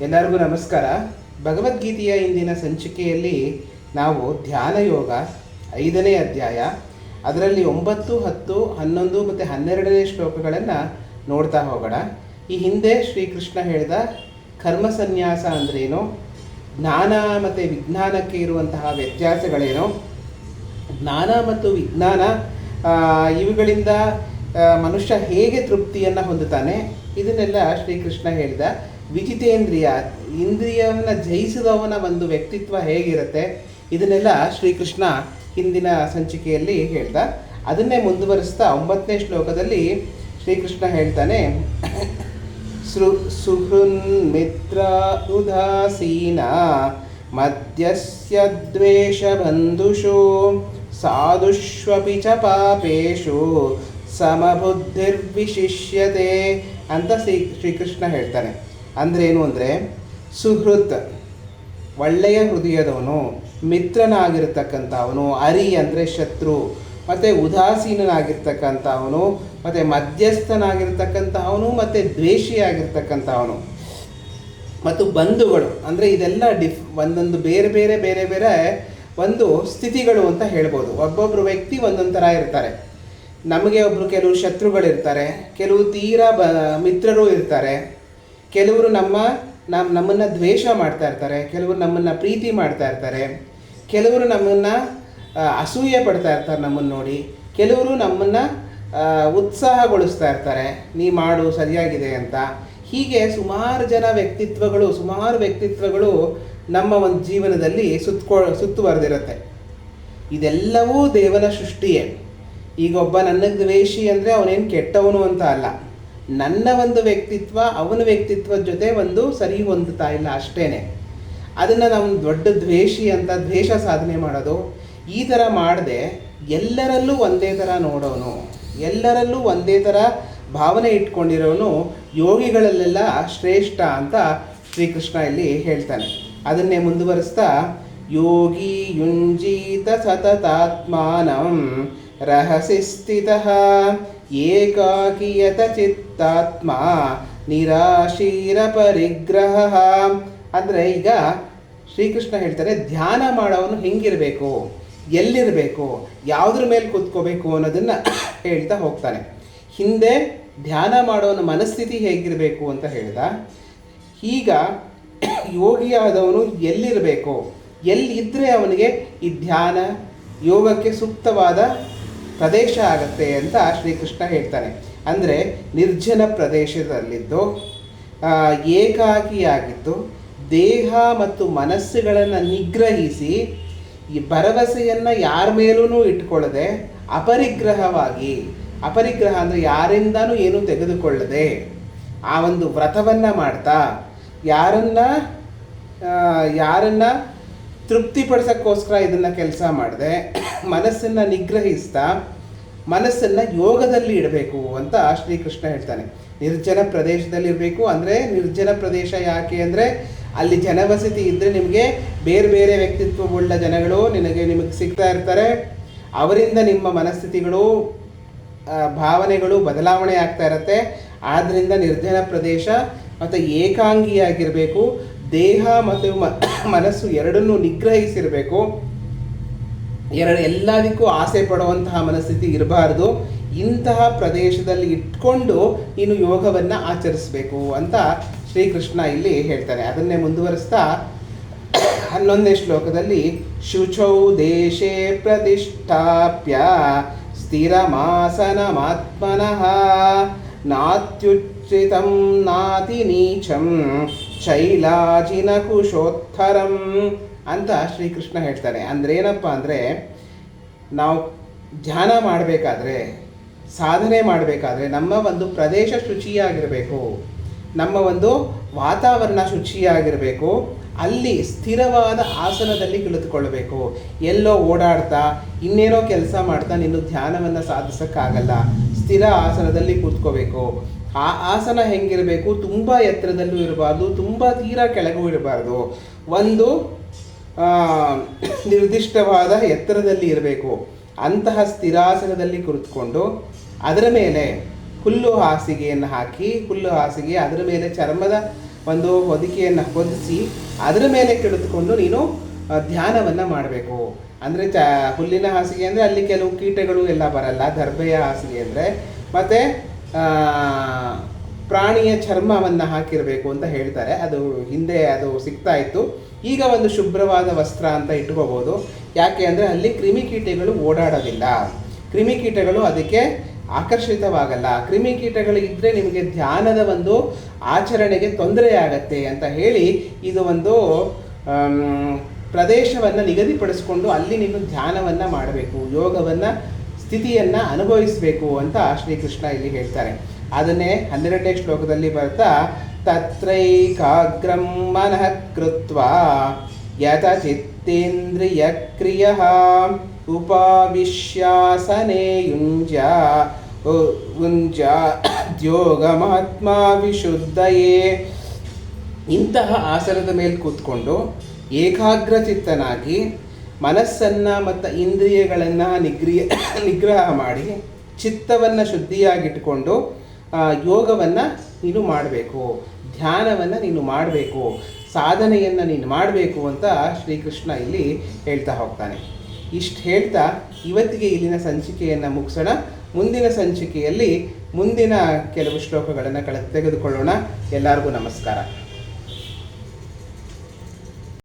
ಎಲ್ಲರಿಗೂ ನಮಸ್ಕಾರ. ಭಗವದ್ಗೀತೆಯ ಇಂದಿನ ಸಂಚಿಕೆಯಲ್ಲಿ ನಾವು ಧ್ಯಾನ ಯೋಗ 5ನೇ ಅಧ್ಯಾಯ, ಅದರಲ್ಲಿ 9, 10, 11 ಮತ್ತು 12ನೇ ಶ್ಲೋಕಗಳನ್ನು ನೋಡ್ತಾ ಹೋಗೋಣ. ಈ ಹಿಂದೆ ಶ್ರೀಕೃಷ್ಣ ಹೇಳಿದ ಕರ್ಮ ಸನ್ಯಾಸ ಅಂದ್ರೇನು, ಜ್ಞಾನ ಮತ್ತು ವಿಜ್ಞಾನಕ್ಕೆ ಇರುವಂತಹ ವ್ಯತ್ಯಾಸಗಳೇನು, ಜ್ಞಾನ ಮತ್ತು ವಿಜ್ಞಾನ ಇವುಗಳಿಂದ ಮನುಷ್ಯ ಹೇಗೆ ತೃಪ್ತಿಯನ್ನು ಹೊಂದುತ್ತಾನೆ, ಇದನ್ನೆಲ್ಲ ಶ್ರೀಕೃಷ್ಣ ಹೇಳಿದ. ವಿಜಿತೇಂದ್ರಿಯ, ಇಂದ್ರಿಯವನ್ನು ಜಯಿಸಿದವನ ಒಂದು ವ್ಯಕ್ತಿತ್ವ ಹೇಗಿರುತ್ತೆ, ಇದನ್ನೆಲ್ಲ ಶ್ರೀಕೃಷ್ಣ ಹಿಂದಿನ ಸಂಚಿಕೆಯಲ್ಲಿ ಹೇಳ್ದ. ಅದನ್ನೇ ಮುಂದುವರಿಸ್ತಾ 9ನೇ ಶ್ಲೋಕದಲ್ಲಿ ಶ್ರೀಕೃಷ್ಣ ಹೇಳ್ತಾನೆ, ಸುಹೃನ್ ಮಿತ್ರ ಉದಾಸೀನ ಮಧ್ಯಸ್ಯ ದ್ವೇಷ ಬಂಧುಷು ಸಾಧುಷ್ವಪಿ ಚ ಪಾಪೇಶು ಸಮಬುದ್ಧಿರ್ವಿಶಿಷ್ಯತೆ ಅಂತ ಶ್ರೀಕೃಷ್ಣ ಹೇಳ್ತಾನೆ. ಅಂದ್ರೇನು ಅಂದರೆ, ಸುಹೃತ್ ಒಳ್ಳೆಯ ಹೃದಯದವನು, ಮಿತ್ರನಾಗಿರ್ತಕ್ಕಂಥವನು, ಅರಿ ಅಂದರೆ ಶತ್ರು, ಮತ್ತು ಉದಾಸೀನನಾಗಿರ್ತಕ್ಕಂಥವನು, ಮತ್ತು ಮಧ್ಯಸ್ಥನಾಗಿರ್ತಕ್ಕಂಥವನು, ಮತ್ತು ದ್ವೇಷಿಯಾಗಿರ್ತಕ್ಕಂಥವನು, ಮತ್ತು ಬಂಧುಗಳು ಅಂದರೆ ಇದೆಲ್ಲ ಒಂದೊಂದು ಬೇರೆ ಬೇರೆ ಬೇರೆ ಬೇರೆ ಒಂದು ಸ್ಥಿತಿಗಳು ಅಂತ ಹೇಳ್ಬೋದು. ಒಬ್ಬೊಬ್ಬರು ವ್ಯಕ್ತಿ ಒಂದೊಂದು ಥರ ಇರ್ತಾರೆ. ನಮಗೆ ಕೆಲವು ಶತ್ರುಗಳಿರ್ತಾರೆ, ಕೆಲವು ತೀರಾ ಮಿತ್ರರು ಇರ್ತಾರೆ, ಕೆಲವರು ನಮ್ಮನ್ನು ದ್ವೇಷ ಮಾಡ್ತಾ ಇರ್ತಾರೆ, ಕೆಲವರು ನಮ್ಮನ್ನು ಪ್ರೀತಿ ಮಾಡ್ತಾ ಇರ್ತಾರೆ, ಕೆಲವರು ನಮ್ಮನ್ನು ಅಸೂಯೆ ಪಡ್ತಾ ಇರ್ತಾರೆ ನಮ್ಮನ್ನು ನೋಡಿ, ಕೆಲವರು ನಮ್ಮನ್ನು ಉತ್ಸಾಹಗೊಳಿಸ್ತಾ ಇರ್ತಾರೆ, ನೀ ಮಾಡು ಸರಿಯಾಗಿದೆ ಅಂತ. ಹೀಗೆ ಸುಮಾರು ವ್ಯಕ್ತಿತ್ವಗಳು ನಮ್ಮ ಒಂದು ಜೀವನದಲ್ಲಿ ಸುತ್ತುವರೆದಿರುತ್ತೆ. ಇದೆಲ್ಲವೂ ದೇವನ ಸೃಷ್ಟಿಯೇ. ಈಗ ಒಬ್ಬ ನನ್ನ ದ್ವೇಷಿ ಅಂದರೆ ಅವನೇನು ಕೆಟ್ಟವನು ಅಂತ ಅಲ್ಲ, ನನ್ನ ಒಂದು ವ್ಯಕ್ತಿತ್ವ ಅವನ ವ್ಯಕ್ತಿತ್ವದ ಜೊತೆ ಒಂದು ಸರಿ ಹೊಂದುತ್ತಾ ಇಲ್ಲ ಅಷ್ಟೇ. ಅದನ್ನು ನಾವು ದೊಡ್ಡ ದ್ವೇಷಿ ಅಂತ ದ್ವೇಷ ಸಾಧನೆ ಮಾಡೋದು, ಈ ಥರ ಮಾಡದೆ ಎಲ್ಲರಲ್ಲೂ ಒಂದೇ ಥರ ನೋಡೋನು, ಎಲ್ಲರಲ್ಲೂ ಒಂದೇ ಥರ ಭಾವನೆ ಇಟ್ಕೊಂಡಿರೋನು ಯೋಗಿಗಳಲ್ಲೆಲ್ಲ ಶ್ರೇಷ್ಠ ಅಂತ ಶ್ರೀಕೃಷ್ಣ ಇಲ್ಲಿ ಹೇಳ್ತಾನೆ. ಅದನ್ನೇ ಮುಂದುವರಿಸ್ತಾ, ಯೋಗಿ ಯುಂಜೀತ ಸತತಾತ್ಮಾನಂ ರಹಸಿ ಸ್ಥಿತಃ ಏಕಾಕಿಯತ ಚಿತ್ತಾತ್ಮ ನಿರಾಶೀರ ಪರಿಗ್ರಹ. ಅಂದರೆ ಈಗ ಶ್ರೀಕೃಷ್ಣ ಹೇಳ್ತಾರೆ, ಧ್ಯಾನ ಮಾಡೋವನು ಹೆಂಗಿರಬೇಕು, ಎಲ್ಲಿರಬೇಕು, ಯಾವುದ್ರ ಮೇಲೆ ಕೂತ್ಕೋಬೇಕು ಅನ್ನೋದನ್ನು ಹೇಳ್ತಾ ಹೋಗ್ತಾನೆ. ಹಿಂದೆ ಧ್ಯಾನ ಮಾಡೋವನ ಮನಸ್ಥಿತಿ ಹೇಗಿರಬೇಕು ಅಂತ ಹೇಳ್ದ. ಈಗ ಯೋಗಿಯಾದವನು ಎಲ್ಲಿರಬೇಕು, ಎಲ್ಲಿದ್ದರೆ ಅವನಿಗೆ ಈ ಧ್ಯಾನ ಯೋಗಕ್ಕೆ ಸೂಕ್ತವಾದ ಪ್ರದೇಶ ಆಗತ್ತೆ ಅಂತ ಶ್ರೀಕೃಷ್ಣ ಹೇಳ್ತಾನೆ. ಅಂದರೆ ನಿರ್ಜನ ಪ್ರದೇಶದಲ್ಲಿದ್ದು ಏಕಾಕಿಯಾಗಿದ್ದು ದೇಹ ಮತ್ತು ಮನಸ್ಸುಗಳನ್ನು ನಿಗ್ರಹಿಸಿ ಈ ಭರವಸೆಯನ್ನು ಯಾರ ಮೇಲೂ ಇಟ್ಕೊಳ್ಳದೆ ಅಪರಿಗ್ರಹವಾಗಿ, ಅಪರಿಗ್ರಹ ಅಂದರೆ ಯಾರಿಂದನೂ ಏನೂ ತೆಗೆದುಕೊಳ್ಳದೆ ಆ ಒಂದು ವ್ರತವನ್ನು ಮಾಡ್ತಾ ಯಾರನ್ನ ತೃಪ್ತಿಪಡಿಸೋಕ್ಕೋಸ್ಕರ ಇದನ್ನು ಕೆಲಸ ಮಾಡದೆ ಮನಸ್ಸನ್ನು ನಿಗ್ರಹಿಸ್ತಾ ಮನಸ್ಸನ್ನು ಯೋಗದಲ್ಲಿ ಇಡಬೇಕು ಅಂತ ಶ್ರೀಕೃಷ್ಣ ಹೇಳ್ತಾನೆ. ನಿರ್ಜನ ಪ್ರದೇಶದಲ್ಲಿರಬೇಕು. ಅಂದರೆ ನಿರ್ಜನ ಪ್ರದೇಶ ಯಾಕೆ ಅಂದರೆ, ಅಲ್ಲಿ ಜನವಸತಿ ಇದ್ದರೆ ನಿಮಗೆ ಬೇರೆ ಬೇರೆ ವ್ಯಕ್ತಿತ್ವವುಳ್ಳ ಜನಗಳು ನಿಮಗೆ ಸಿಗ್ತಾ ಇರ್ತಾರೆ. ಅವರಿಂದ ನಿಮ್ಮ ಮನಸ್ಥಿತಿಗಳು ಭಾವನೆಗಳು ಬದಲಾವಣೆ ಆಗ್ತಾ ಇರುತ್ತೆ. ಆದ್ದರಿಂದ ನಿರ್ಜನ ಪ್ರದೇಶ ಮತ್ತು ಏಕಾಂಗಿಯಾಗಿರಬೇಕು. ದೇಹ ಮತ್ತು ಮನಸ್ಸು ಎರಡನ್ನೂ ನಿಗ್ರಹಿಸಿರಬೇಕು. ಎಲ್ಲದಕ್ಕೂ ಆಸೆ ಪಡುವಂತಹ ಮನಸ್ಥಿತಿ ಇರಬಾರ್ದು. ಇಂತಹ ಪ್ರದೇಶದಲ್ಲಿ ಇಟ್ಕೊಂಡು ನೀನು ಯೋಗವನ್ನು ಆಚರಿಸಬೇಕು ಅಂತ ಶ್ರೀಕೃಷ್ಣ ಇಲ್ಲಿ ಹೇಳ್ತಾನೆ. ಅದನ್ನೇ ಮುಂದುವರಿಸ್ತಾ 11ನೇ ಶ್ಲೋಕದಲ್ಲಿ, ಶುಚೌ ದೇಶೇ ಪ್ರತಿಷ್ಠಾಪ್ಯ ಸ್ಥಿರಮಾಸನಮಾತ್ಮನಃ ನಾತ್ಯುಚ್ಚಿತಂ ನಾತಿ ನೀಚಂ ಶೈಲಾಜಿನ ಕುಶೋತ್ತರಂ ಅಂತ ಶ್ರೀಕೃಷ್ಣ ಹೇಳ್ತಾನೆ. ಅಂದ್ರೇನಪ್ಪ ಅಂದರೆ, ನಾವು ಧ್ಯಾನ ಮಾಡಬೇಕಾದ್ರೆ, ಸಾಧನೆ ಮಾಡಬೇಕಾದ್ರೆ ನಮ್ಮ ಒಂದು ಪ್ರದೇಶ ಶುಚಿಯಾಗಿರಬೇಕು, ನಮ್ಮ ಒಂದು ವಾತಾವರಣ ಶುಚಿಯಾಗಿರಬೇಕು. ಅಲ್ಲಿ ಸ್ಥಿರವಾದ ಆಸನದಲ್ಲಿ ಕುಳಿತುಕೊಳ್ಳಬೇಕು. ಎಲ್ಲೋ ಓಡಾಡ್ತಾ ಇನ್ನೇನೋ ಕೆಲಸ ಮಾಡ್ತಾ ನೀನು ಧ್ಯಾನವನ್ನು ಸಾಧಿಸೋಕ್ಕಾಗಲ್ಲ. ಸ್ಥಿರ ಆಸನದಲ್ಲಿ ಕೂತ್ಕೋಬೇಕು. ಆ ಆಸನ ಹೆಂಗಿರಬೇಕು, ತುಂಬ ಎತ್ತರದಲ್ಲೂ ಇರಬಾರ್ದು, ತುಂಬ ತೀರಾ ಕೆಳಗೂ ಇರಬಾರ್ದು, ಒಂದು ನಿರ್ದಿಷ್ಟವಾದ ಎತ್ತರದಲ್ಲಿ ಇರಬೇಕು. ಅಂತಹ ಸ್ಥಿರಾಸನದಲ್ಲಿ ಕುಳಿತುಕೊಂಡು ಅದರ ಮೇಲೆ ಹುಲ್ಲು ಹಾಸಿಗೆಯನ್ನು ಹಾಕಿ, ಹುಲ್ಲು ಹಾಸಿಗೆ ಅದರ ಮೇಲೆ ಚರ್ಮದ ಒಂದು ಹೊದಿಕೆಯನ್ನು ಹೊದಿಸಿ ಅದರ ಮೇಲೆ ಕುಳಿತುಕೊಂಡು ನೀನು ಧ್ಯಾನವನ್ನು ಮಾಡಬೇಕು. ಅಂದರೆ ಹುಲ್ಲಿನ ಹಾಸಿಗೆ ಅಂದರೆ ಅಲ್ಲಿ ಕೆಲವು ಕೀಟಗಳು ಎಲ್ಲ ಬರಲ್ಲ. ದರ್ಬೆಯ ಹಾಸಿಗೆ ಅಂದರೆ ಮತ್ತು ಪ್ರಾಣಿಯ ಚರ್ಮವನ್ನು ಹಾಕಿರಬೇಕು ಅಂತ ಹೇಳ್ತಾರೆ. ಅದು ಹಿಂದೆ ಅದು ಸಿಗ್ತಾ ಇತ್ತು. ಈಗ ಒಂದು ಶುಭ್ರವಾದ ವಸ್ತ್ರ ಅಂತ ಇಟ್ಕೋಬೋದು. ಯಾಕೆ ಅಂದರೆ ಅಲ್ಲಿ ಕ್ರಿಮಿಕೀಟಗಳು ಓಡಾಡೋದಿಲ್ಲ, ಕ್ರಿಮಿಕೀಟಗಳು ಅದಕ್ಕೆ ಆಕರ್ಷಿತವಾಗಲ್ಲ. ಕ್ರಿಮಿಕೀಟಗಳು ಇದ್ದರೆ ನಿಮಗೆ ಧ್ಯಾನದ ಒಂದು ಆಚರಣೆಗೆ ತೊಂದರೆ ಆಗತ್ತೆ ಅಂತ ಹೇಳಿ ಇದು ಒಂದು ಪ್ರದೇಶವನ್ನು ನಿಗದಿಪಡಿಸ್ಕೊಂಡು ಅಲ್ಲಿ ನೀನು ಧ್ಯಾನವನ್ನು ಮಾಡಬೇಕು, ಯೋಗವನ್ನು ಸ್ಥಿತಿಯನ್ನು ಅನುಭವಿಸಬೇಕು ಅಂತ ಶ್ರೀಕೃಷ್ಣ ಇಲ್ಲಿ ಹೇಳ್ತಾರೆ. ಅದನ್ನೇ 12ನೇ ಶ್ಲೋಕದಲ್ಲಿ ಬರ್ತಾ ತತ್ರೈಕಾಗ್ರಂ ಮನಃ ಕೃತ್ವಾ ಯತ ಚಿತ್ತೇಂದ್ರಿಯ ಕ್ರಿಯ ಉಪಾವಿಶ್ಯಾಸನೆ ಯುಂಜ ವಿಶುದ್ಧಯೇ. ಇಂತಹ ಆಸನದ ಮೇಲೆ ಕೂತ್ಕೊಂಡು ಏಕಾಗ್ರಚಿತ್ತನಾಗಿ ಮನಸ್ಸನ್ನು ಮತ್ತು ಇಂದ್ರಿಯಗಳನ್ನು ನಿಗ್ರಹ ಮಾಡಿ ಚಿತ್ತವನ್ನು ಶುದ್ಧಿಯಾಗಿಟ್ಟುಕೊಂಡು ಯೋಗವನ್ನು ನೀನು ಮಾಡಬೇಕು, ಧ್ಯಾನವನ್ನು ನೀನು ಮಾಡಬೇಕು, ಸಾಧನೆಯನ್ನು ನೀನು ಮಾಡಬೇಕು ಅಂತ ಶ್ರೀಕೃಷ್ಣ ಇಲ್ಲಿ ಹೇಳ್ತಾ ಹೋಗ್ತಾನೆ. ಇಷ್ಟು ಹೇಳ್ತಾ ಇವತ್ತಿಗೆ ಇಲ್ಲಿನ ಸಂಚಿಕೆಯನ್ನು ಮುಗಿಸೋಣ. ಮುಂದಿನ ಸಂಚಿಕೆಯಲ್ಲಿ ಮುಂದಿನ ಕೆಲವು ಶ್ಲೋಕಗಳನ್ನು ತೆಗೆದುಕೊಳ್ಳೋಣ. ಎಲ್ಲರಿಗೂ ನಮಸ್ಕಾರ.